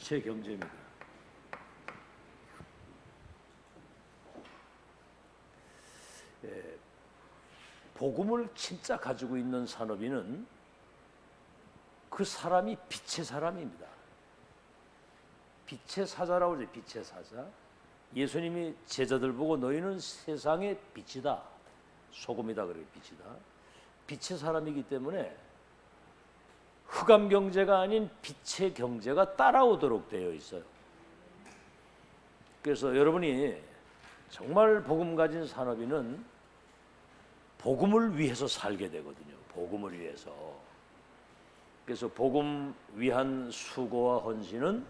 빛의 경제입니다. 복음을 진짜 가지고 있는 산업인은 그 사람이 빛의 사람입니다. 빛의 사자라고 그러죠. 빛의 사자. 예수님이 제자들 보고 너희는 세상의 빛이다. 소금이다. 그래 빛이다. 빛의 사람이기 때문에 흑암 경제가 아닌 빛의 경제가 따라오도록 되어 있어요. 그래서 여러분이 정말 복음 가진 산업인은 복음을 위해서 살게 되거든요. 복음을 위해서. 그래서 복음 위한 수고와 헌신은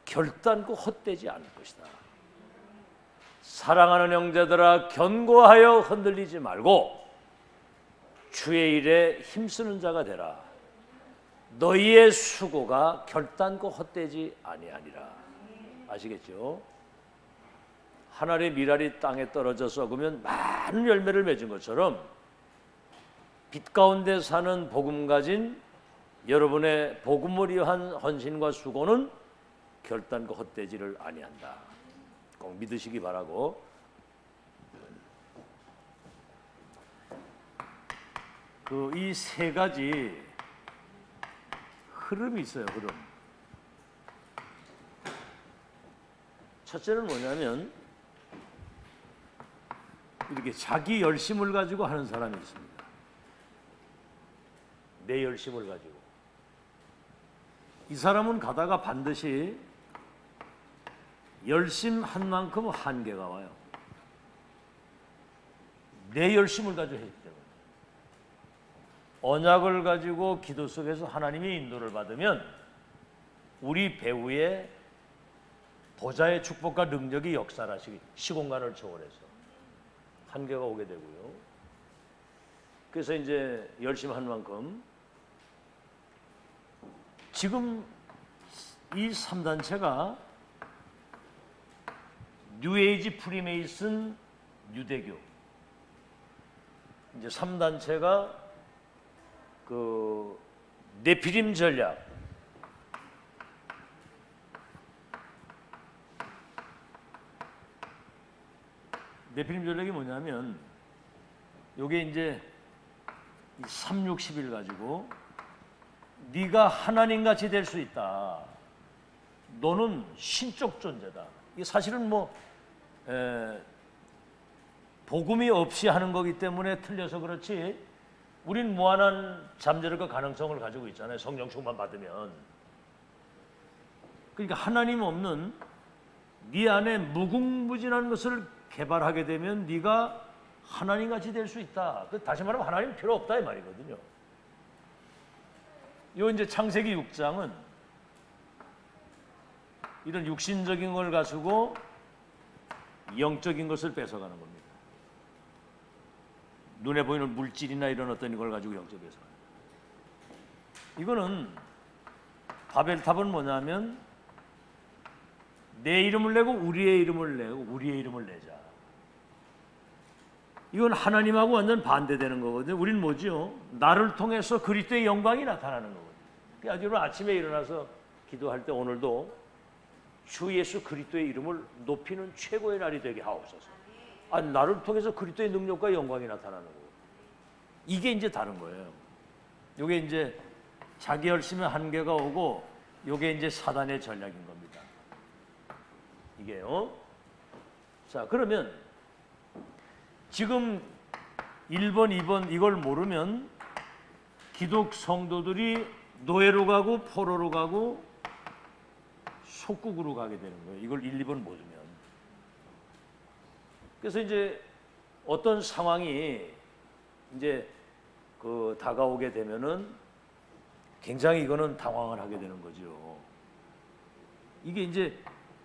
결단코 헛되지 않을 것이다. 사랑하는 형제들아, 견고하여 흔들리지 말고 주의 일에 힘쓰는 자가 되라. 너희의 수고가 결단코 헛되지 아니하니라. 아시겠죠? 하늘의 미랄이 땅에 떨어져 썩으면 많은 열매를 맺은 것처럼 빛 가운데 사는 복음 가진 여러분의 복음을 위한 헌신과 수고는 결단코 헛되지를 아니한다. 꼭 믿으시기 바라고. 이 세 가지 흐름이 있어요. 흐름. 첫째는 뭐냐면 이렇게 자기 열심을 가지고 하는 사람이 있습니다. 내 열심을 가지고. 이 사람은 가다가 반드시 열심한 만큼 한계가 와요. 내 열심을 가지고 했기 때문에. 언약을 가지고 기도 속에서 하나님의 인도를 받으면 우리 배후에 보좌의 축복과 능력이 역사하시기 시공간을 초월해서 한계가 오게 되고요. 그래서 이제 열심히 한 만큼 지금 이 3단체가 뉴에이지 프리메이슨 유대교, 이제 3단체가 그 네피림 전략, 네피림 전략이 뭐냐면 요게 이제 3, 6, 10일 가지고 네가 하나님같이 될 수 있다. 너는 신적 존재다. 이게 사실은 복음이 없이 하는 거기 때문에 틀려서 그렇지 우린 무한한 잠재력과 가능성을 가지고 있잖아요. 성령 충만 받으면. 그러니까 하나님 없는 네 안에 무궁무진한 것을 개발하게 되면 네가 하나님같이 될 수 있다. 다시 말하면 하나님 필요 없다 이 말이거든요. 요 이제 창세기 6장은 이런 육신적인 걸 가지고 영적인 것을 뺏어가는 겁니다. 눈에 보이는 물질이나 이런 어떤 걸 가지고 영적으로 뺏어가는 거예요. 이거는 바벨탑은 뭐냐면 내 이름을 내고 우리의 이름을 내고 우리의 이름을 내자. 이건 하나님하고 완전 반대되는 거거든요. 우리는 뭐죠? 나를 통해서 그리스도의 영광이 나타나는 거거든요. 그래서 여러분 아침에 일어나서 기도할 때 오늘도 주 예수 그리스도의 이름을 높이는 최고의 날이 되게 하옵소서. 나를 통해서 그리스도의 능력과 영광이 나타나는 거예요. 이게 이제 다른 거예요. 이게 이제 자기 열심에 한계가 오고 이게 이제 사단의 전략인 겁니다. 이게요. 자, 그러면 지금 1번, 2번 이걸 모르면 기독 성도들이 노예로 가고 포로로 가고 속국으로 가게 되는 거예요. 이걸 1, 2번 모르면. 그래서 이제 어떤 상황이 이제 다가오게 되면은 굉장히 이거는 당황을 하게 되는 거죠. 이게 이제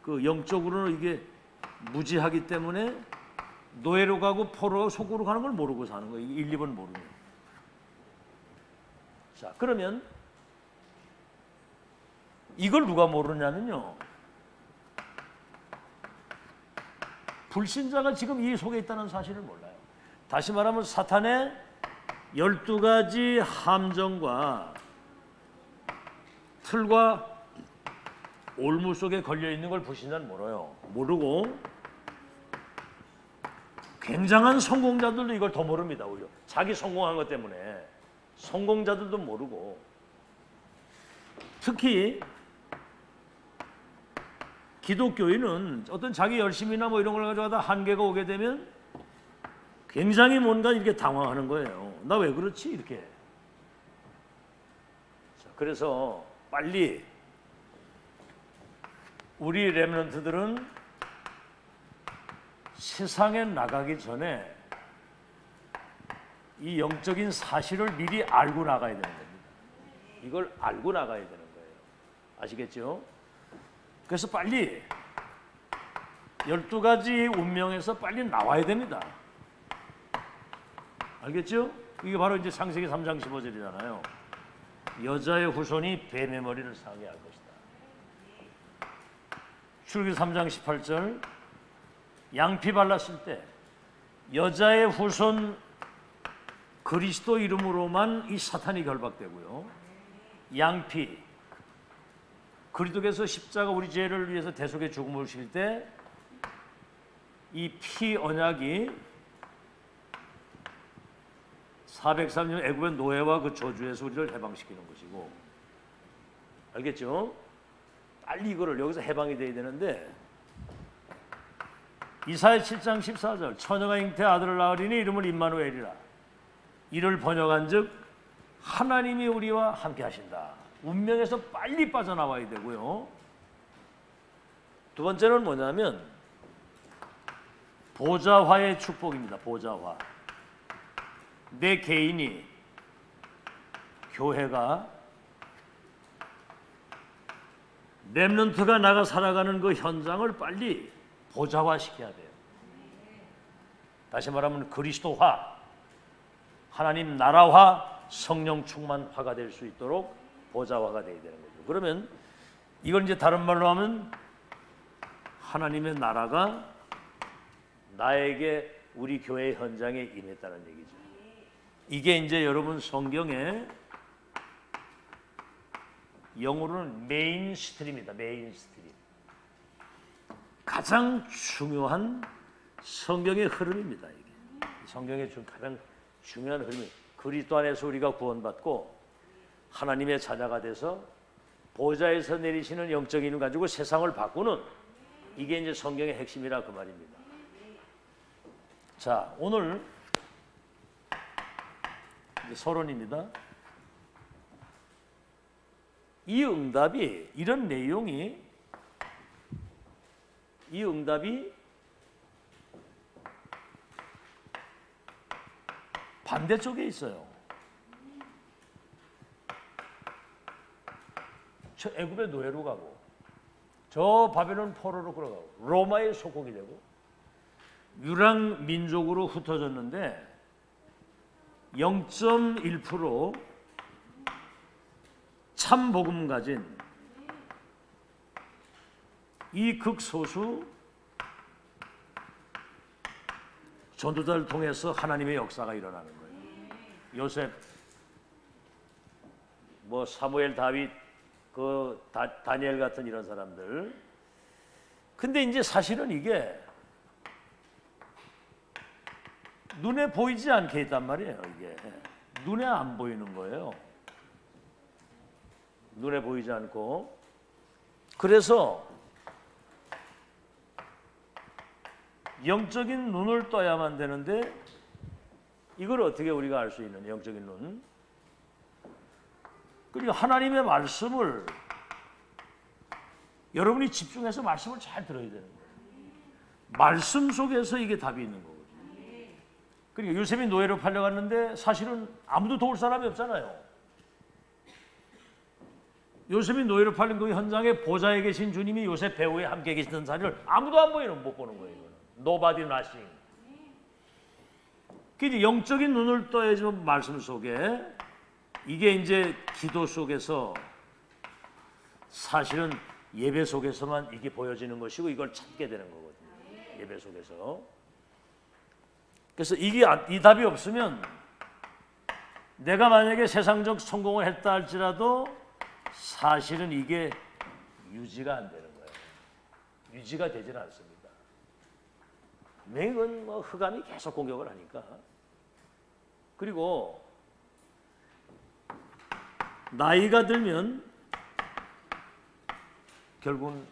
영적으로는 이게 무지하기 때문에 노예로 가고 포로 속국으로 가는 걸 모르고 사는 거예요. 1, 2번 모르면. 자, 그러면 이걸 누가 모르냐면요. 불신자가 지금 이 속에 있다는 사실을 몰라요. 다시 말하면 사탄의 12가지 함정과 틀과 올무 속에 걸려 있는 걸 불신자는 몰라요. 모르고 굉장한 성공자들도 이걸 더 모릅니다. 오히려 자기 성공한 것 때문에 성공자들도 모르고, 특히 기독교인은 어떤 자기 열심이나 뭐 이런 걸 가지고 하다 한계가 오게 되면 굉장히 뭔가 이렇게 당황하는 거예요. 나 왜 그렇지? 이렇게. 자, 그래서 빨리 우리 렘넌트들은 세상에 나가기 전에 이 영적인 사실을 미리 알고 나가야 되는 겁니다. 이걸 알고 나가야 되는 거예요. 아시겠죠? 그래서 빨리 12가지 운명에서 빨리 나와야 됩니다. 알겠죠? 이게 바로 이제 창세기 3장 15절이잖아요. 여자의 후손이 뱀의 머리를 상하게 할 것이다. 출애굽기 3장 18절, 양피 발랐을 때 여자의 후손 그리스도 이름으로만 이 사탄이 결박되고요. 양피, 그리스도께서 십자가 우리 죄를 위해서 대속의 죽음을 실 때 이 피 언약이 403년 애굽의 노예와 그 저주에서 우리를 해방시키는 것이고, 알겠죠? 빨리 이거를 여기서 해방이 돼야 되는데, 이사야 7장 14절, 처녀가 잉태 아들을 낳으리니 이름을 임마누엘이라. 이를 번역한즉 하나님이 우리와 함께 하신다. 운명에서 빨리 빠져나와야 되고요. 두 번째는 뭐냐면 보좌화의 축복입니다. 보좌화. 내 개인이, 교회가, 렘넌트가 나가 살아가는 그 현장을 빨리 보좌화시켜야 돼요. 다시 말하면 그리스도화, 하나님 나라화, 성령 충만화가 될 수 있도록 보좌화가 되어야 되는 거죠. 그러면 이걸 이제 다른 말로 하면 하나님의 나라가 나에게 우리 교회 현장에 임했다는 얘기죠. 이게 이제 여러분 성경에 영어로는 메인스트림입니다. 메인스트림. 가장 중요한 성경의 흐름입니다. 이게 성경의 가장 중요한 흐름이 그리스도 안에서 우리가 구원받고 하나님의 자녀가 돼서 보좌에서 내리시는 영적인 힘을 가지고 세상을 바꾸는, 이게 이제 성경의 핵심이라 그 말입니다. 자, 오늘 서론입니다. 이 응답이, 이런 내용이, 이 응답이 반대쪽에 있어요. 저 애굽의 노예로 가고, 저 바벨론 포로로 끌어가고, 로마의 속국이 되고, 유랑 민족으로 흩어졌는데 0.1% 참 복음 가진 이 극소수 전도자를 통해서 하나님의 역사가 일어나는 거예요. 요셉, 뭐 사무엘, 다윗, 그 다니엘 같은 이런 사람들. 근데 이제 사실은 이게 눈에 보이지 않게 있단 말이에요. 이게 눈에 안 보이는 거예요. 눈에 보이지 않고. 그래서 영적인 눈을 떠야만 되는데, 이걸 어떻게 우리가 알 수 있는 영적인 눈? 그리고 하나님의 말씀을 여러분이 집중해서 말씀을 잘 들어야 되는 거예요. 말씀 속에서 이게 답이 있는 거거든요. 그리고 요셉이 노예로 팔려갔는데 사실은 아무도 도울 사람이 없잖아요. 요셉이 노예로 팔린 그 현장에 보좌에 계신 주님이 요셉 배후에 함께 계시던 사실을 아무도 안 보이는, 못 보는 거예요. 이거는. Nobody nothing. 그 영적인 눈을 떠야지 말씀 속에, 이게 이제 기도 속에서, 사실은 예배 속에서만 이게 보여지는 것이고 이걸 찾게 되는 거거든요. 예배 속에서. 그래서 이게 이 답이 없으면 내가 만약에 세상적 성공을 했다 할지라도 사실은 이게 유지가 안 되는 거예요. 유지가 되질 않습니다. 분명히 그건 뭐 흑암이 계속 공격을 하니까. 그리고 나이가 들면 결국은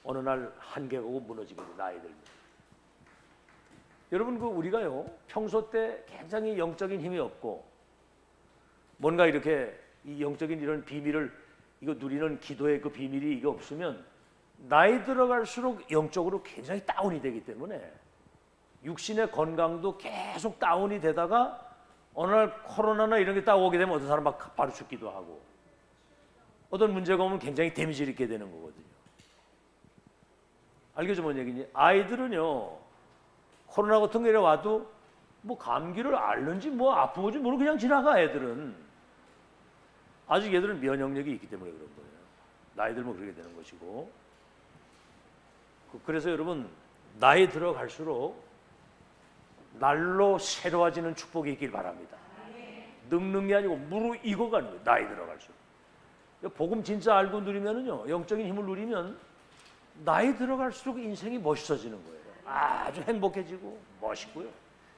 어느 날 한계가 오고 무너지게 돼요. 나이 들면. 여러분 우리가요 평소 때 굉장히 영적인 힘이 없고 뭔가 이렇게 이 영적인 이런 비밀을 이거 누리는 기도의 그 비밀이 이게 없으면 나이 들어갈수록 영적으로 굉장히 다운이 되기 때문에 육신의 건강도 계속 다운이 되다가 어느 날 코로나나 이런 게 딱 오게 되면 어떤 사람 막 바로 죽기도 하고 어떤 문제가 오면 굉장히 데미지를 입게 되는 거거든요. 알겠죠? 뭔 얘기인지. 아이들은요 코로나 같은 게 와도 뭐 감기를 앓는지 뭐 아프고지 모르고 그냥 지나가. 애들은 아직 얘들은 면역력이 있기 때문에 그런 거예요. 나이 들면 그렇게 되는 것이고. 그래서 여러분 나이 들어갈수록 날로 새로워지는 축복이 있길 바랍니다. 늙는 게 아니고 무르익어가는 거예요. 나이 들어갈수록. 복음 진짜 알고 누리면은요 영적인 힘을 누리면 나이 들어갈수록 인생이 멋있어지는 거예요. 아주 행복해지고 멋있고요.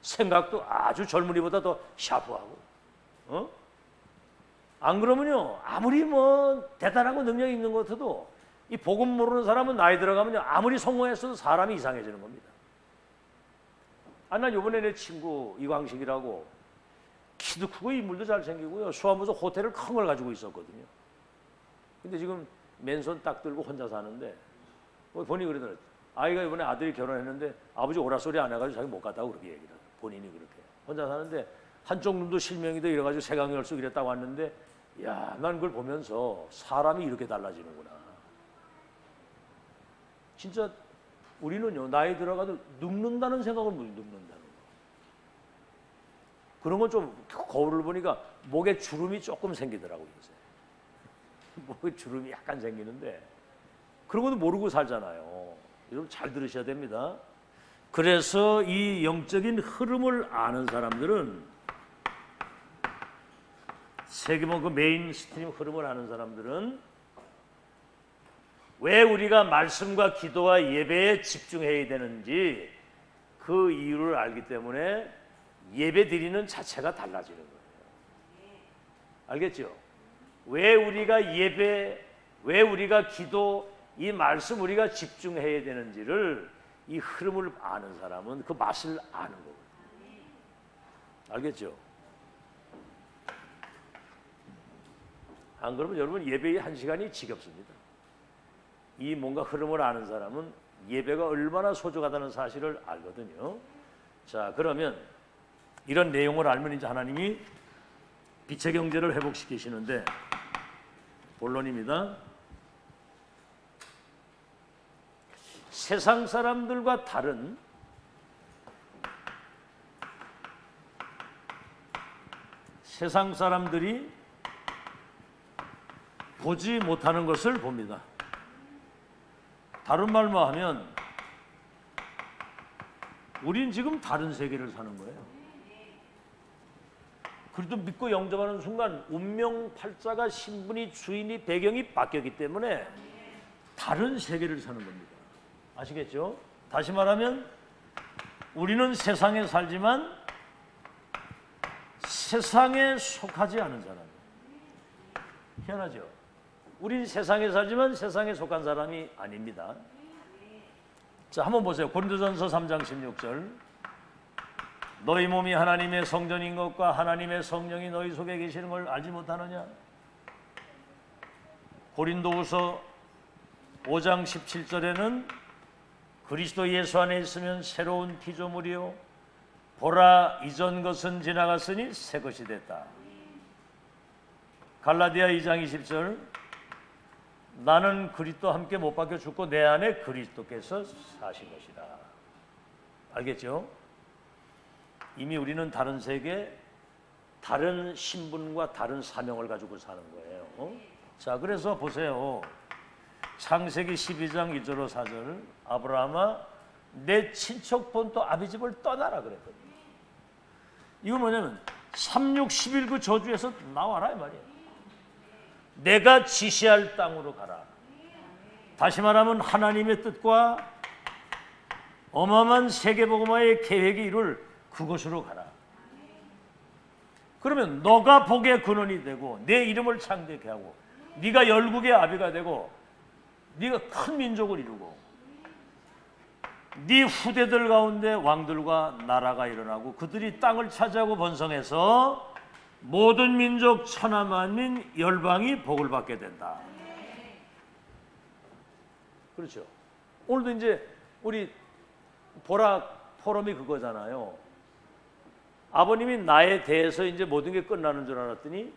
생각도 아주 젊은이보다 더 샤프하고. 안 그러면요 아무리 뭐 대단하고 능력이 있는 것 같아도 이 복음 모르는 사람은 나이 들어가면요 아무리 성공했어도 사람이 이상해지는 겁니다. 난 이번에 내 친구 이광식이라고 키도 크고 인물도 잘생기고요 수화무소 호텔을 큰 걸 가지고 있었거든요. 근데 지금 맨손 딱 들고 혼자 사는데 본인이 그러더라고요. 아이가 이번에 아들이 결혼했는데 아버지 오라 소리 안 해가지고 자기 못 갔다고 그렇게 얘기를 하더라고요. 본인이 그렇게 혼자 사는데 한쪽 눈도 실명이도 이래가지고 세강열수 이랬다고 왔는데 야, 난 그걸 보면서 사람이 이렇게 달라지는구나. 진짜 우리는요 나이 들어가도 늙는다는 생각을 못 늙는다는 거. 그런 건 좀 거울을 보니까 목에 주름이 조금 생기더라고요. 요새. 목에 주름이 약간 생기는데 그런 것도 모르고 살잖아요. 여러분 잘 들으셔야 됩니다. 그래서 이 영적인 흐름을 아는 사람들은 세계본 그 메인 스트림 흐름을 아는 사람들은 왜 우리가 말씀과 기도와 예배에 집중해야 되는지 그 이유를 알기 때문에 예배 드리는 자체가 달라지는 거예요. 알겠죠? 왜 우리가 예배, 왜 우리가 기도, 이 말씀 우리가 집중해야 되는지를 이 흐름을 아는 사람은 그 맛을 아는 거거든요. 알겠죠? 안 그러면 여러분 예배의 한 시간이 지겹습니다. 이 뭔가 흐름을 아는 사람은 예배가 얼마나 소중하다는 사실을 알거든요. 자, 그러면 이런 내용을 알면 이제 하나님이 빛의 경제를 회복시키시는데 본론입니다. 세상 사람들과 다른 세상 사람들이 보지 못하는 것을 봅니다. 다른 말로 하면 우린 지금 다른 세계를 사는 거예요. 그래도 믿고 영접하는 순간 운명팔자가 신분이 주인이 배경이 바뀌었기 때문에 다른 세계를 사는 겁니다. 아시겠죠? 다시 말하면 우리는 세상에 살지만 세상에 속하지 않은 사람이에요. 희한하죠? 우린 세상에 살지만 세상에 속한 사람이 아닙니다. 자, 한번 보세요. 고린도전서 3장 16절. 너희 몸이 하나님의 성전인 것과 하나님의 성령이 너희 속에 계시는 걸 알지 못하느냐? 고린도후서 5장 17절에는 그리스도 예수 안에 있으면 새로운 피조물이요 보라 이전 것은 지나갔으니 새 것이 됐다. 갈라디아 2장 20절 나는 그리스도와 함께 못 박혀 죽고 내 안에 그리스도께서 사신 것이다. 알겠죠? 이미 우리는 다른 세계, 다른 신분과 다른 사명을 가지고 사는 거예요. 자, 그래서 보세요. 창세기 12장 1절로 4절 아브라함아 내 친척 본토 아비 집을 떠나라 그랬거든요. 이거 뭐냐면 36, 11그 저주에서 나와라 이 말이에요. 내가 지시할 땅으로 가라. 다시 말하면 하나님의 뜻과 어마어마한 세계복음화의 계획이 이룰 그곳으로 가라. 그러면 너가 복의 근원이 되고 내 이름을 창대케 하고 네가 열국의 아비가 되고 네가 큰 민족을 이루고 네 후대들 가운데 왕들과 나라가 일어나고 그들이 땅을 차지하고 번성해서 모든 민족 천하만민 열방이 복을 받게 된다. 그렇죠. 오늘도 이제 우리 보라 포럼이 그거잖아요. 아버님이 나에 대해서 이제 모든 게 끝나는 줄 알았더니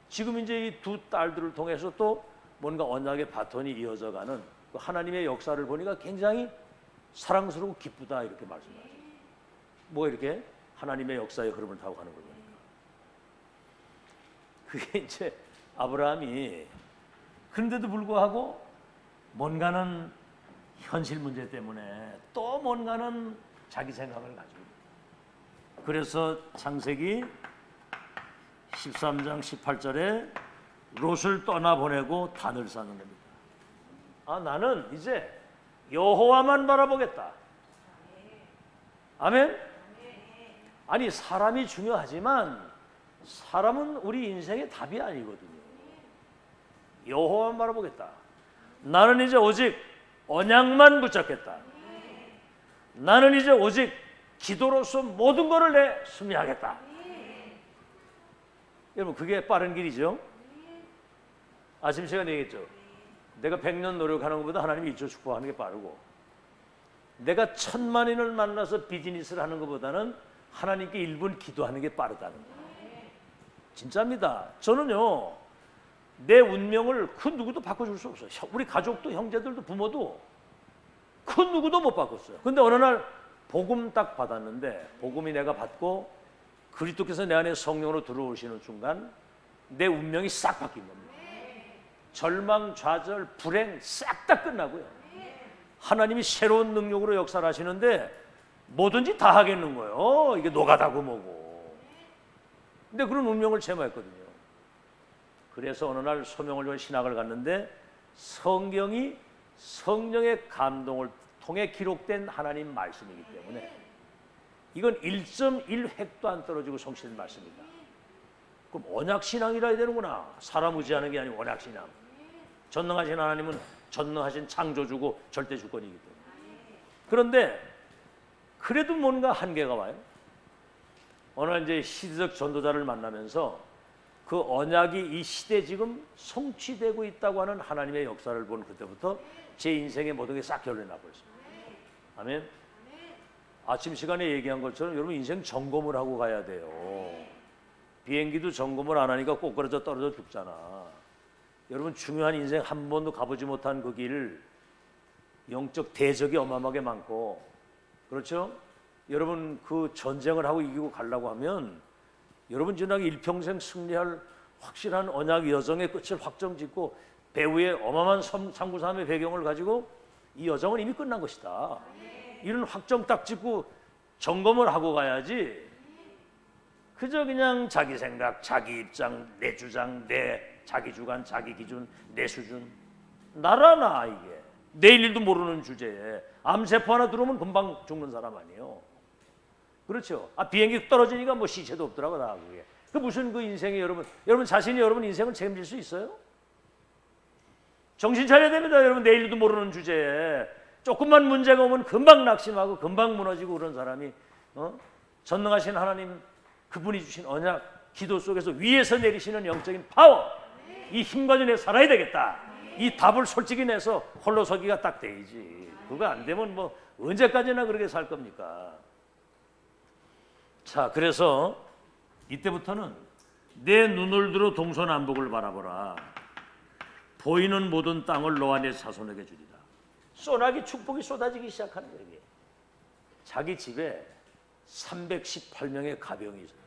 지금 이제 이 두 딸들을 통해서 또 뭔가 언약의 바톤이 이어져가는 그 하나님의 역사를 보니까 굉장히 사랑스럽고 기쁘다 이렇게 말씀하죠. 뭐 이렇게 하나님의 역사의 흐름을 타고 가는 걸 보니까 그게 이제 아브라함이 그런데도 불구하고 뭔가는 현실 문제 때문에 또 뭔가는 자기 생각을 가지고 그래서 창세기 13장 18절에 롯을 떠나보내고 단을 쌓는 겁니다. 아, 나는 이제 여호와만 바라보겠다. 아멘? 아니 사람이 중요하지만 사람은 우리 인생의 답이 아니거든요. 여호와만 바라보겠다. 나는 이제 오직 언약만 붙잡겠다. 나는 이제 오직 기도로서 모든 것을 내 승리하겠다. 여러분 그게 빠른 길이죠. 아침 시간에 얘기했죠. 내가 100년 노력하는 것보다 하나님이 1초 축복하는 게 빠르고 내가 1000만인을 만나서 비즈니스를 하는 것보다는 하나님께 1분 기도하는 게 빠르다는 거예요. 진짜입니다. 저는요 내 운명을 그 누구도 바꿔줄 수 없어요. 우리 가족도 형제들도 부모도 그 누구도 못 바꿨어요. 근데 어느 날 복음 딱 받았는데 복음이 내가 받고 그리스도께서 내 안에 성령으로 들어오시는 순간 내 운명이 싹 바뀐 겁니다. 절망, 좌절, 불행 싹 다 끝나고요. 하나님이 새로운 능력으로 역사를 하시는데 뭐든지 다 하겠는 거예요. 이게 노가다고 뭐고. 근데 그런 운명을 체험했거든요. 그래서 어느 날 소명을 위해 신학을 갔는데 성경이 성령의 감동을 통해 기록된 하나님 말씀이기 때문에 이건 1.1획도 안 떨어지고 성취된 말씀입니다. 그럼 언약신앙이라 해야 되는구나. 사람 의지하는 게 아니고 언약신앙. 전능하신 하나님은 전능하신 창조주고 절대주권이기 때문에. 그런데 그래도 뭔가 한계가 와요. 어느 날 이제 시대적 전도자를 만나면서 그 언약이 이 시대에 지금 성취되고 있다고 하는 하나님의 역사를 본 그때부터 제 인생의 모든 게 싹 결론이 나버렸습니다. 아멘. 아침 시간에 얘기한 것처럼 여러분 인생 점검을 하고 가야 돼요. 비행기도 점검을 안 하니까 꼬꾸라져 떨어져 죽잖아. 여러분 중요한 인생 한 번도 가보지 못한 그 길 영적 대적이 어마어마하게 많고 그렇죠? 여러분 그 전쟁을 하고 이기고 가려고 하면 여러분 지나게 일평생 승리할 확실한 언약 여정의 끝을 확정짓고 배후에 어마어마한 상구삼의 배경을 가지고 이 여정은 이미 끝난 것이다. 이런 확정 딱 짓고 점검을 하고 가야지 그저 그냥 자기 생각, 자기 입장, 내 주장, 내 자기 주관, 자기 기준, 내 수준 나라나 이게 내일 일도 모르는 주제에 암세포 하나 들어오면 금방 죽는 사람 아니에요. 그렇죠? 아 비행기 떨어지니까 뭐 시체도 없더라고 다 그게. 그 무슨 그 인생이 여러분 자신이 여러분 인생을 책임질 수 있어요? 정신 차려야 됩니다. 여러분 내일 일도 모르는 주제에 조금만 문제가 오면 금방 낙심하고 금방 무너지고 그런 사람이 전능하신 하나님 그분이 주신 언약 기도 속에서 위에서 내리시는 영적인 파워 이 힘 가지고 내가 살아야 되겠다. 이 답을 솔직히 내서 홀로 서기가 딱 돼야지. 그거 안 되면 뭐 언제까지나 그렇게 살 겁니까? 자 그래서 이때부터는 내 눈을 들어 동서남북을 바라보라. 보이는 모든 땅을 너와 내 자손에게 주리라. 소나기 축복이 쏟아지기 시작하는 거예요. 자기 집에 318명의 가병이 있어요.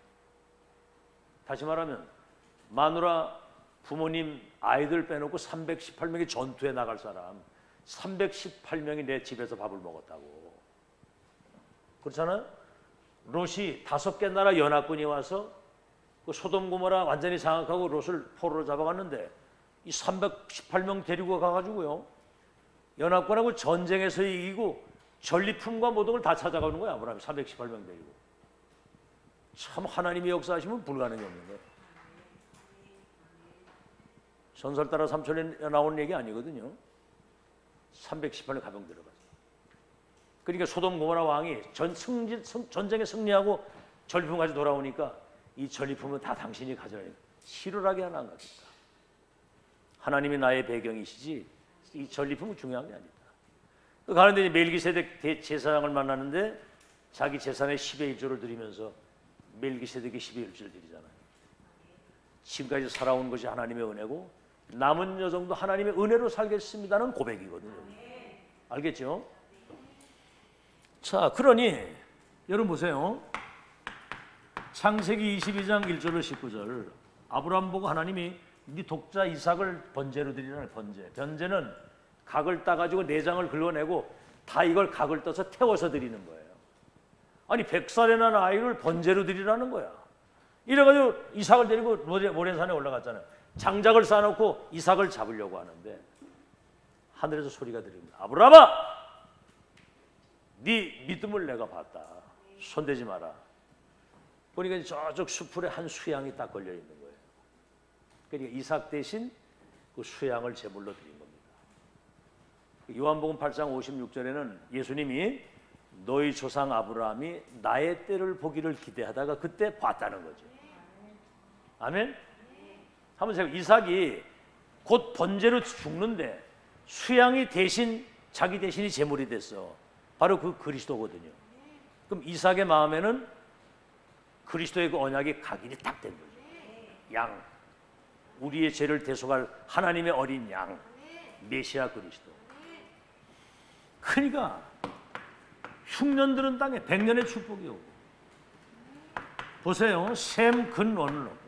다시 말하면 마누라, 부모님, 아이들 빼놓고 318명이 전투에 나갈 사람 318명이 내 집에서 밥을 먹었다고. 그렇잖아요? 롯이 5개 나라 연합군이 와서 그 소돔 고모라 완전히 장악하고 롯을 포로로 잡아갔는데 이 318명 데리고 가가지고요 연합군하고 전쟁에서 이기고 전리품과 모든 걸 다 찾아가는 거야. 아브라함이 318명 데리고. 참 하나님이 역사하시면 불가능이 없는 거예요. 전설 따라 삼천에 나오는 얘기 아니거든요. 318명 가병 들어가서. 그러니까 소돔 고모라 왕이 전쟁에 승리하고 전리품 가지고 돌아오니까 이 전리품은 다 당신이 가져라니까 실효하게 하나 안 가겠다. 하나님이 나의 배경이시지 이 전리품은 중요한 게 아니다. 가는데 멜기세덱 대제사장을 만나는데 자기 재산의 10의 1조를 드리면서 멜기세덱이 10의 1조를 드리잖아요. 지금까지 살아온 것이 하나님의 은혜고 남은 여정도 하나님의 은혜로 살겠습니다는 고백이거든요. 알겠죠? 자, 그러니 여러분 보세요. 창세기 22장 1절로 19절 아브라함 보고 하나님이 네 독자 이삭을 번제로 드리라는 번제. 번제는 각을 따가지고 내장을 긁어내고 다 이걸 각을 떠서 태워서 드리는 거예요. 아니 100살에 난 아이를 번제로 드리라는 거야. 이래가지고 이삭을 데리고 모래산에 올라갔잖아요. 장작을 쌓아놓고 이삭을 잡으려고 하는데 하늘에서 소리가 들립니다. 아브라함아, 네 믿음을 내가 봤다. 손대지 마라. 보니까 저쪽 수풀에 한 수양이 딱 걸려 있는 거예요. 그러니까 이삭 대신 그 수양을 제물로 드린 겁니다. 요한복음 8장 56절에는 예수님이 너희 조상 아브라함이 나의 때를 보기를 기대하다가 그때 봤다는 거죠. 아멘? 한번 생각해. 이삭이 곧 번제로 죽는데 수양이 대신 자기 대신이 제물이 됐어. 바로 그 그리스도거든요. 그럼 이삭의 마음에는 그리스도의 그 언약이 각인이 딱 된 거죠. 양, 우리의 죄를 대속할 하나님의 어린 양, 메시아 그리스도. 그러니까 흉년들은 땅에 100년의 축복이 오고 보세요. 셈 근원을 얻고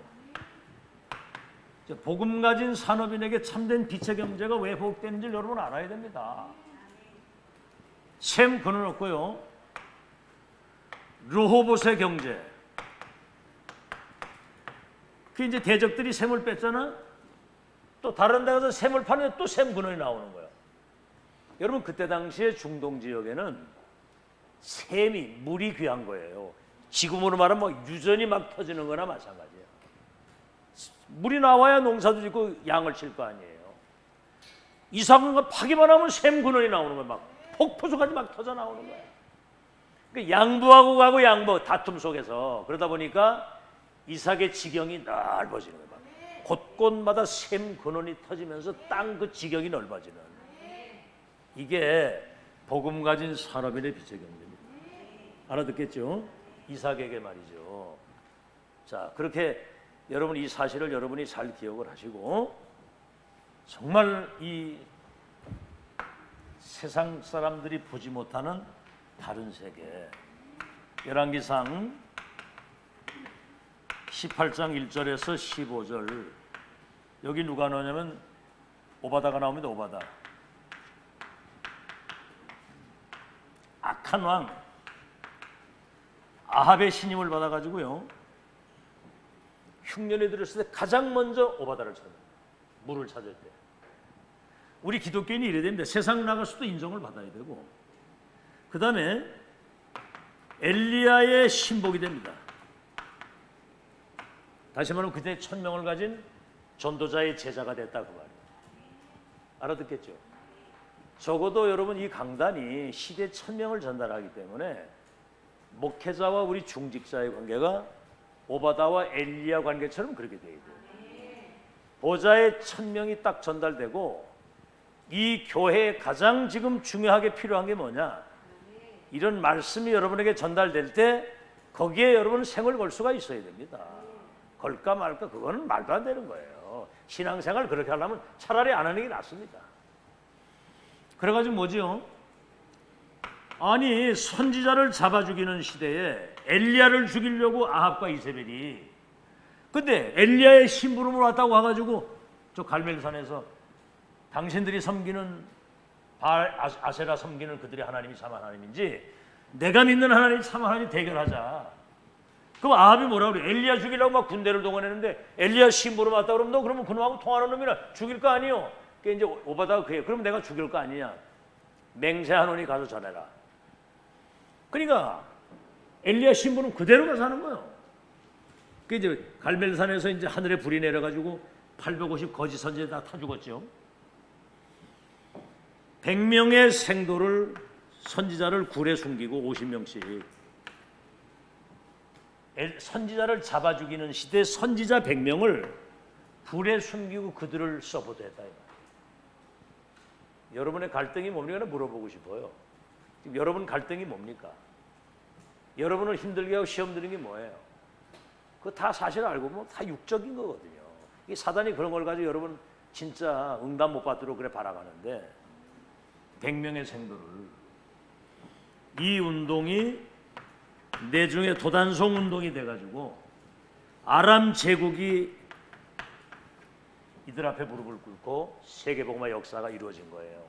복음 가진 산업인에게 참된 빛의 경제가 왜 복되는지 여러분 알아야 됩니다. 셈 근원 얻고요. 르호봇의 경제. 그 이제 대적들이 셈을 뺐잖아. 또 다른 데 가서 셈을 파는데 또 셈 근원이 나오는 거야. 여러분 그때 당시에 중동 지역에는 셈이 물이 귀한 거예요. 지금으로 말하면 뭐 유전이 막 터지는 거나 마찬가지예요. 물이 나와야 농사도 짓고 양을 칠 거 아니에요. 이삭은 파기만 하면 셈 근원이 나오는 거예요. 막 폭포수까지 막 터져 나오는 거예요. 그러니까 양부하고 가고 양부 다툼 속에서 그러다 보니까 이삭의 지경이 넓어지는 거예요. 막 곳곳마다 셈 근원이 터지면서 땅 그 지경이 넓어지는. 이게 복음 가진 산업인의 빛의 경제입니다. 알아듣겠죠? 이삭에게 말이죠. 자, 그렇게 여러분 이 사실을 여러분이 잘 기억을 하시고 정말 이 세상 사람들이 보지 못하는 다른 세계. 열왕기상 18장 1절에서 15절. 여기 누가 나오냐면 오바다가 나옵니다. 오바다. 악한 왕 아합의 신임을 받아가지고요. 흉년에 들었을 때 가장 먼저 오바다를 찾아요. 물을 찾을 때. 우리 기독교인이 이래야 됩니다. 세상 나가서도 인정을 받아야 되고 그 다음에 엘리야의 신복이 됩니다. 다시 말하면 그때 1000명을 가진 전도자의 제자가 됐다 그 말이에요. 알아듣겠죠? 적어도 여러분 이 강단이 시대 1000명을 전달하기 때문에 목회자와 우리 중직자의 관계가 오바다와 엘리야 관계처럼 그렇게 돼야 돼요. 보좌의 1000명이 딱 전달되고 이 교회에 가장 지금 중요하게 필요한 게 뭐냐? 이런 말씀이 여러분에게 전달될 때 거기에 여러분은 생을 걸 수가 있어야 됩니다. 걸까 말까 그거는 말도 안 되는 거예요. 신앙생활 그렇게 하려면 차라리 안 하는 게 낫습니다. 그래가지고 뭐지요? 아니 선지자를 잡아 죽이는 시대에 엘리야를 죽이려고 아합과 이세벨이 근데 엘리야의 심부름을 왔다고 와가지고 저 갈멜산에서 당신들이 섬기는 바알 아세라 섬기는 그들의 하나님이 참 하나님인지 내가 믿는 하나님이 참 하나님 대결하자. 그럼 아합이 뭐라고 그래? 엘리야 죽이려고 막 군대를 동원했는데 엘리야 심부름 왔다 그러면 너 그러면 그놈하고 통하는 놈이라 죽일 거 아니요? 그게 이제 오바다가 그래. 그럼 내가 죽일 거 아니냐? 맹세하노니 가서 전해라. 그러니까 엘리야 신부는 그대로 가서 하는 거예요. 그 이제 갈멜산에서 이제 하늘에 불이 내려가지고 850 거짓 선지자 다 죽었죠. 100명의 생도를 선지자를 굴에 숨기고 50명씩 선지자를 잡아 죽이는 시대 선지자 100명을 굴에 숨기고 그들을 서포트했다. 여러분의 갈등이 뭡니까? 물어보고 싶어요. 지금 여러분 갈등이 뭡니까? 여러분을 힘들게 하고 시험 드는 게 뭐예요? 그거 다 사실 알고 보면 다 육적인 거거든요. 이 사단이 그런 걸 가지고 여러분 진짜 응답 못 받도록 그래 바라가는데 100명의 생도를 이 운동이 내중에 도단송 운동이 돼가지고 아람 제국이 이들 앞에 무릎을 꿇고 세계복음화 역사가 이루어진 거예요.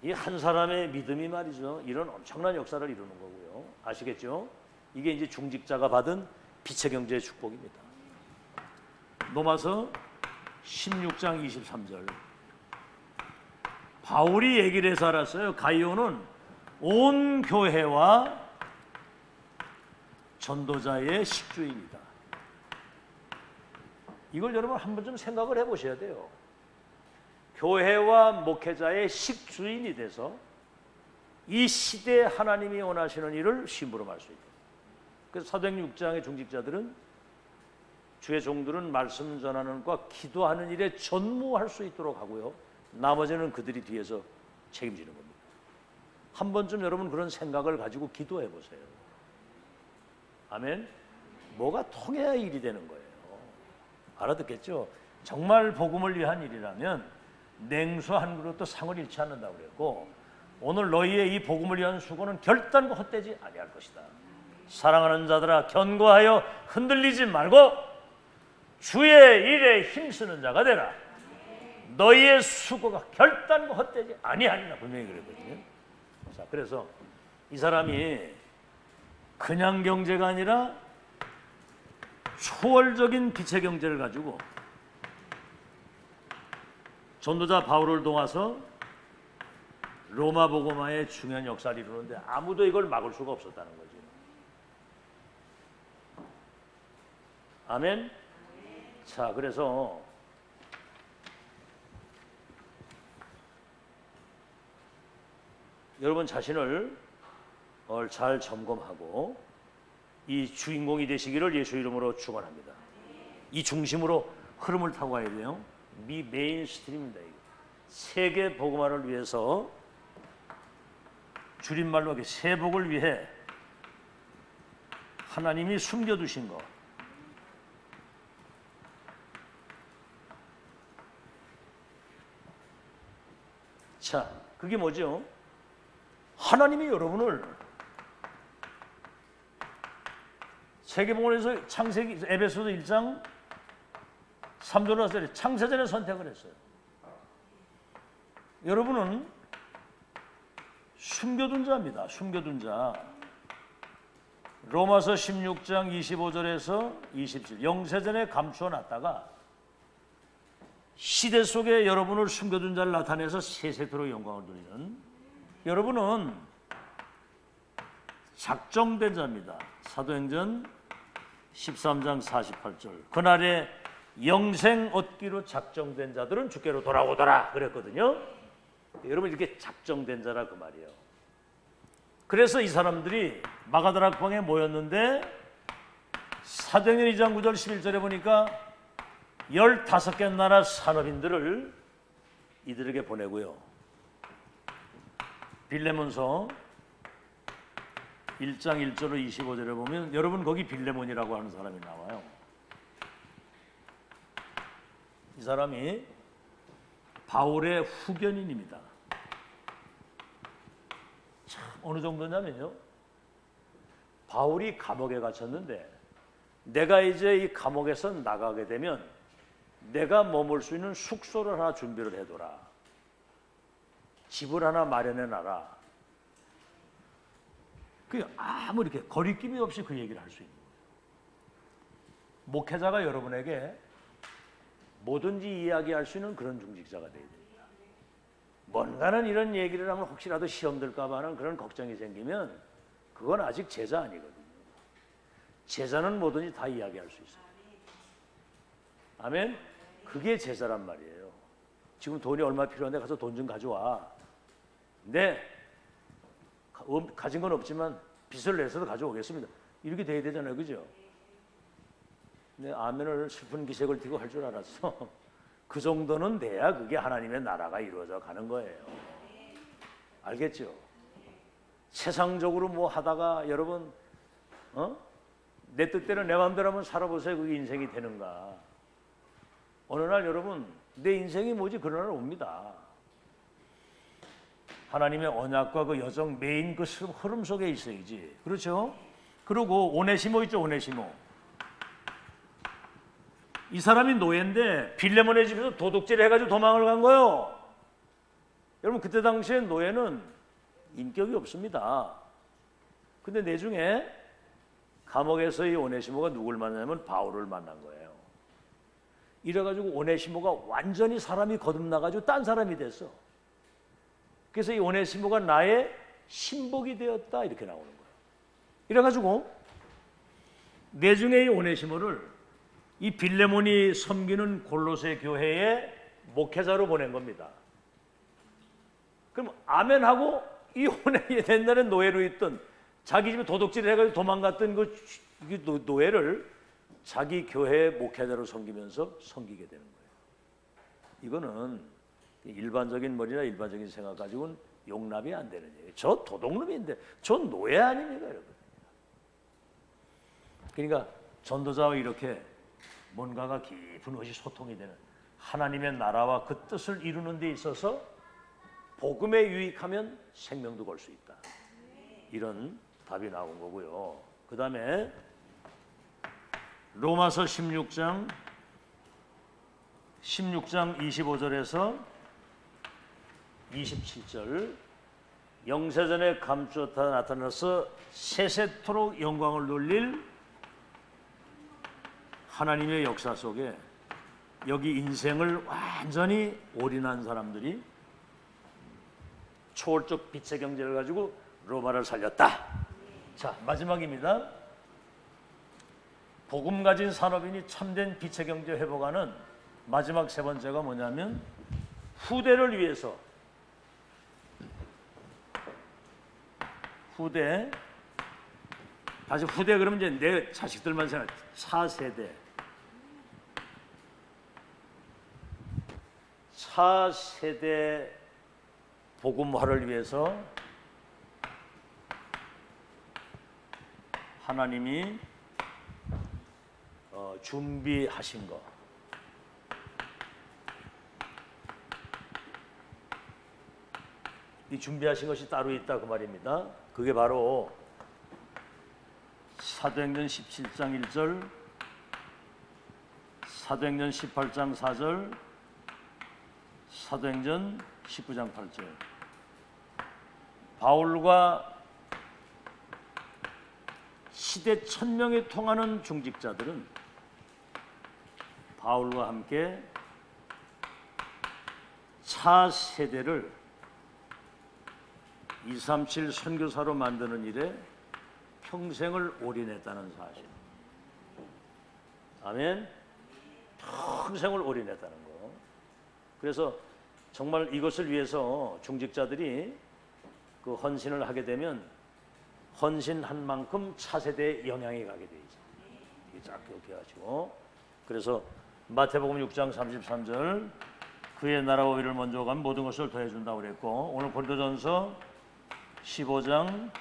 이 한 사람의 믿음이 말이죠. 이런 엄청난 역사를 이루는 거고요. 아시겠죠? 이게 이제 중직자가 받은 빛의 경제의 축복입니다. 로마서 16장 23절. 바울이 얘기를 해서 알았어요. 가이오는 온 교회와 전도자의 식주인이다. 이걸 여러분 한번 좀 생각을 해보셔야 돼요. 교회와 목회자의 식주인이 돼서 이 시대에 하나님이 원하시는 일을 심부름할 수 있다. 그래서 사도행전 6장의 중직자들은 주의 종들은 말씀 전하는 것과 기도하는 일에 전무할 수 있도록 하고요. 나머지는 그들이 뒤에서 책임지는 겁니다. 한 번쯤 여러분 그런 생각을 가지고 기도해 보세요. 아멘. 뭐가 통해야 일이 되는 거예요. 알아듣겠죠? 정말 복음을 위한 일이라면 냉수 한 그릇도 상을 잃지 않는다고 그랬고 오늘 너희의 이 복음을 위한 수고는 결단코 헛되지 아니할 것이다. 사랑하는 자들아 견고하여 흔들리지 말고 주의 일에 힘쓰는 자가 되라. 너희의 수고가 결단코 헛되지 아니하리라 분명히 그랬거든요. 자, 그래서 이 사람이 그냥 경제가 아니라 초월적인 빛의 경제를 가지고 전도자 바울을 도와서 로마 복음화의 중요한 역사를 이루는데 아무도 이걸 막을 수가 없었다는 거죠. 아멘. 자, 그래서 여러분 자신을 잘 점검하고 이 주인공이 되시기를 예수 이름으로 축원합니다. 이 중심으로 흐름을 타고 가야 돼요. 메인스트림입니다. 세계 복음화를 위해서 줄임말로 세복을 위해 하나님이 숨겨두신 것. 자, 그게 뭐죠? 하나님이 여러분을 세계복음에서 창세기 에베소서 1장 3절로 창세전에 선택을 했어요. 여러분은 숨겨둔 자입니다. 숨겨둔 자. 로마서 16장 25절에서 27절 영세전에 감추어 놨다가 시대 속에 여러분을 숨겨둔 자를 나타내서 세세토록 영광을 돌리는 여러분은 작정된 자입니다. 사도행전 13장 48절 그날에 영생 얻기로 작정된 자들은 주께로 돌아오더라 그랬거든요. 여러분 이렇게 작정된 자라 그 말이에요. 그래서 이 사람들이 마가다락방에 모였는데 사도행전 2장 9절 11절에 보니까 15개 나라 산업인들을 이들에게 보내고요. 빌레몬서 1장 1절로 25절에 보면 여러분 거기 빌레몬이라고 하는 사람이 나와요. 이 사람이 바울의 후견인입니다. 참 어느 정도냐면요. 바울이 감옥에 갇혔는데 내가 이제 이 감옥에서 나가게 되면 내가 머물 수 있는 숙소를 하나 준비를 해둬라. 집을 하나 마련해놔라. 그 아무 이렇게 거리낌이 없이 그 얘기를 할 수 있는 거예요. 목회자가 여러분에게 뭐든지 이야기할 수 있는 그런 중직자가 되어야 됩니다. 뭔가는 이런 얘기를 하면 혹시라도 시험 들까 하는 그런 걱정이 생기면 그건 아직 제자 아니거든요. 제자는 뭐든지 다 이야기할 수 있어요. 아멘? 그게 제자란 말이에요. 지금 돈이 얼마 필요한데 가서 돈 좀 가져와. 네, 가진 건 없지만 빚을 내서도 가져오겠습니다. 이렇게 돼야 되잖아요. 그죠? 네, 아멘을 슬픈 기색을 띠고 할 줄 알았어. 그 정도는 돼야 그게 하나님의 나라가 이루어져 가는 거예요. 알겠죠? 세상적으로 뭐 하다가 여러분 내 뜻대로 내 마음대로 한번 살아보세요. 그게 인생이 되는가? 어느 날 여러분 내 인생이 뭐지? 그런 날 옵니다. 하나님의 언약과 그 여정 메인 그 흐름 속에 있어야지. 그렇죠? 그리고 오네시모 있죠? 오네시모. 이 사람이 노예인데 빌레몬의 집에서 도둑질 해가지고 도망을 간 거예요. 여러분 그때 당시에 노예는 인격이 없습니다. 근데 내중에 감옥에서 이 오네시모가 누굴 만나냐면 바울을 만난 거예요. 이래가지고 오네시모가 완전히 사람이 거듭나가지고 딴 사람이 됐어. 그래서 이 오네시모가 나의 신복이 되었다 이렇게 나오는 거예요. 이래가지고 내중에 이 오네시모를 이 빌레몬이 섬기는 골로새 교회의 목회자로 보낸 겁니다. 그럼 아멘하고 이 옛날에 노예로 있던 자기 집에 도둑질을 해가지고 도망갔던 그 노예를 자기 교회의 목회자로 섬기면서 섬기게 되는 거예요. 이거는 일반적인 머리나 일반적인 생각 가지고는 용납이 안 되는 얘기예요. 저 도둑놈인데 저 노예 아닙니까 여러분? 그러니까 전도자와 이렇게 뭔가가 깊은 의식 소통이 되는 하나님의 나라와 그 뜻을 이루는 데 있어서 복음에 유익하면 생명도 걸 수 있다. 이런 답이 나온 거고요. 그 다음에 로마서 16장 25절에서 27절 영세전에 감추었다 나타나서 세세토록 영광을 돌릴 하나님의 역사 속에 여기 인생을 완전히 올인한 사람들이 초월적 빛의 경제를 가지고 로마를 살렸다. 자, 마지막입니다. 복음 가진 산업인이 참된 빛의 경제 회복하는 마지막 세 번째가 뭐냐면 후대를 위해서 다시 후대 그러면 이제 내 자식들만 생각 4세대 4세대 복음화를 위해서 하나님이 준비하신 것. 이 준비하신 것이 따로 있다 그 말입니다. 그게 바로 사도행전 17장 1절, 사도행전 18장 4절, 사도행전 19장 8절. 바울과 시대 1000명에 통하는 중직자들은 바울과 함께 차세대를 237 선교사로 만드는 일에 평생을 올인했다는 사실. 아멘. 평생을 올인했다는 거. 그래서 정말 이것을 위해서 중직자들이 그 헌신을 하게 되면 헌신한 만큼 차세대에 영향이 가게 돼 있어요. 이게 쫙 이렇게 해가지고. 그래서 마태복음 6장 33절 그의 나라와 의를 먼저 가면 모든 것을 더해준다고 그랬고, 오늘 고린도전서 15장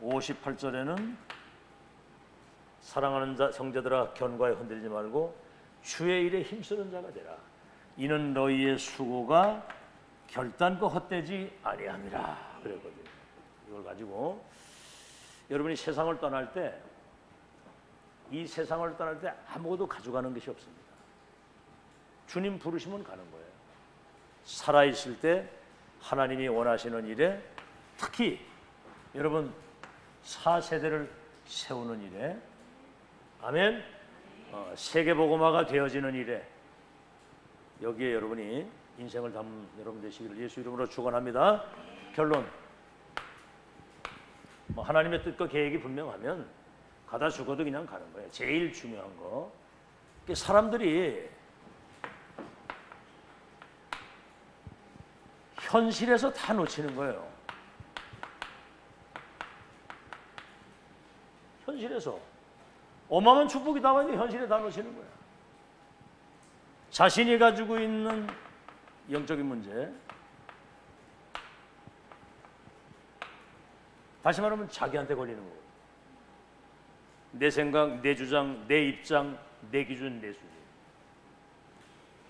58절에는 사랑하는 자 형제들아 견고하게 흔들리지 말고 주의 일에 힘쓰는 자가 되라. 이는 너희의 수고가 결단코 헛되지 아니함이라 그랬거든요. 이걸 가지고 여러분이 세상을 떠날 때, 이 세상을 떠날 때 아무것도 가져가는 것이 없습니다. 주님 부르시면 가는 거예요. 살아있을 때 하나님이 원하시는 일에, 특히 여러분 4세대를 세우는 일에, 아멘, 세계복음화가 되어지는 일에, 여기에 여러분이 인생을 담은 여러분 되시기를 예수 이름으로 축원합니다. 결론, 뭐 하나님의 뜻과 계획이 분명하면 가다 죽어도 그냥 가는 거예요. 제일 중요한 거. 사람들이 현실에서 다 놓치는 거예요. 현실에서 어마어마한 축복이 나와있는데 현실에 다 놓치는 거야. 자신이 가지고 있는 영적인 문제, 다시 말하면 자기한테 걸리는 거예요. 내 생각, 내 주장, 내 입장, 내 기준, 내 수준.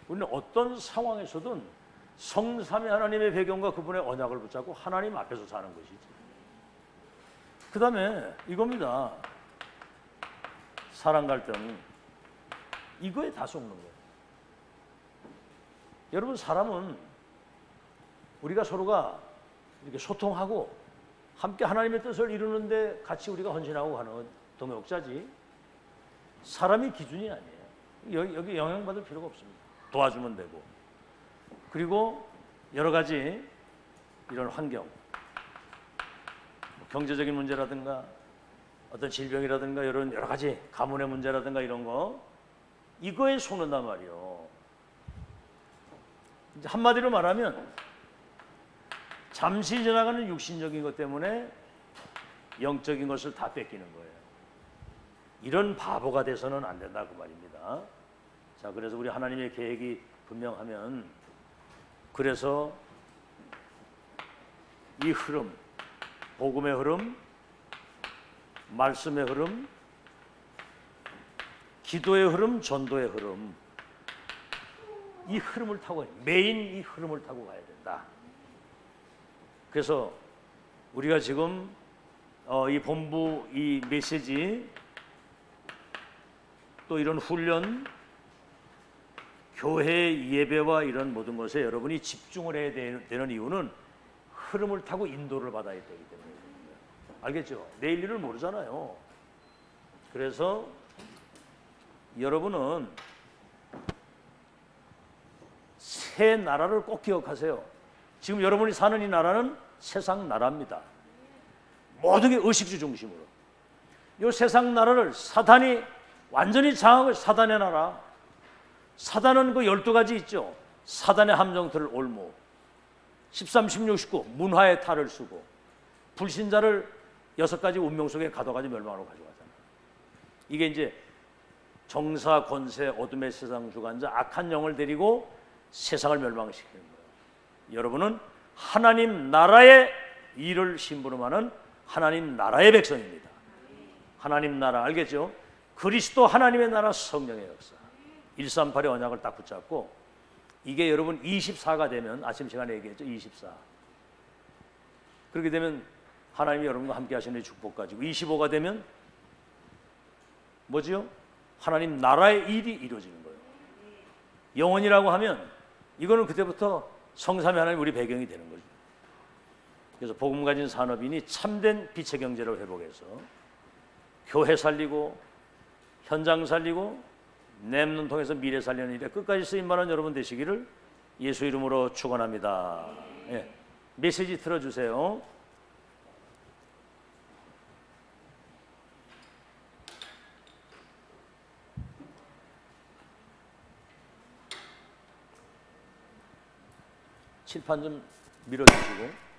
우리는 어떤 상황에서든 성삼위 하나님의 배경과 그분의 언약을 붙잡고 하나님 앞에서 사는 것이지. 그 다음에 이겁니다. 사랑 갈등, 이거에 다 속는 거예요. 여러분, 사람은 우리가 서로가 이렇게 소통하고 함께 하나님의 뜻을 이루는데 같이 우리가 헌신하고 가는 동역자지, 사람이 기준이 아니에요. 여기 영향받을 필요가 없습니다. 도와주면 되고. 그리고 여러 가지 이런 환경, 경제적인 문제라든가 어떤 질병이라든가 이런 여러 가지 가문의 문제라든가 이런 거, 이거에 속는단 말이에요. 이제 한마디로 말하면 잠시 지나가는 육신적인 것 때문에 영적인 것을 다 뺏기는 거예요. 이런 바보가 돼서는 안 된다 그 말입니다. 자, 그래서 우리 하나님의 계획이 분명하면, 그래서 이 흐름, 복음의 흐름, 말씀의 흐름, 기도의 흐름, 전도의 흐름, 이 흐름을 타고, 메인 이 흐름을 타고 가야 된다. 그래서 우리가 지금 이 본부 이 메시지, 또 이런 훈련, 교회 예배와 이런 모든 것에 여러분이 집중을 해야 되는 이유는 흐름을 타고 인도를 받아야 되기 때문에. 알겠죠? 내일 일을 모르잖아요. 그래서 여러분은 새 나라를 꼭 기억하세요. 지금 여러분이 사는 이 나라는 세상 나라입니다. 모든 게 의식주 중심으로. 이 세상 나라를 사단이 완전히 장악을, 사단의 나라. 사단은 그 12가지 있죠. 사단의 함정틀을 올무, 13, 16, 19 문화의 탈을 쓰고, 불신자를 6가지 운명 속에 가둬가지 멸망으로 가져가잖아요. 이게 이제 정사, 권세, 어둠의 세상 주관자, 악한 영을 데리고 세상을 멸망시키는 거예요. 여러분은 하나님 나라의 일을 심부름하는 하나님 나라의 백성입니다. 하나님 나라, 알겠죠? 그리스도 하나님의 나라, 성령의 역사, 138의 언약을 딱 붙잡고, 이게 여러분 24가 되면, 아침 시간에 얘기했죠, 24. 그렇게 되면 하나님이 여러분과 함께 하시는 축복 가지고, 25가 되면 뭐지요? 하나님 나라의 일이 이루어지는 거예요. 영원이라고 하면 이거는 그때부터 성삼위 하나님 우리 배경이 되는 거죠. 그래서 복음 가진 산업인이 참된 빛의 경제를 회복해서 교회 살리고 현장 살리고 냅는 통해서 미래 살리는 일에 끝까지 쓰임받는 여러분 되시기를 예수 이름으로 축원합니다. 예. 메시지 틀어주세요. 칠판 좀 밀어주시고.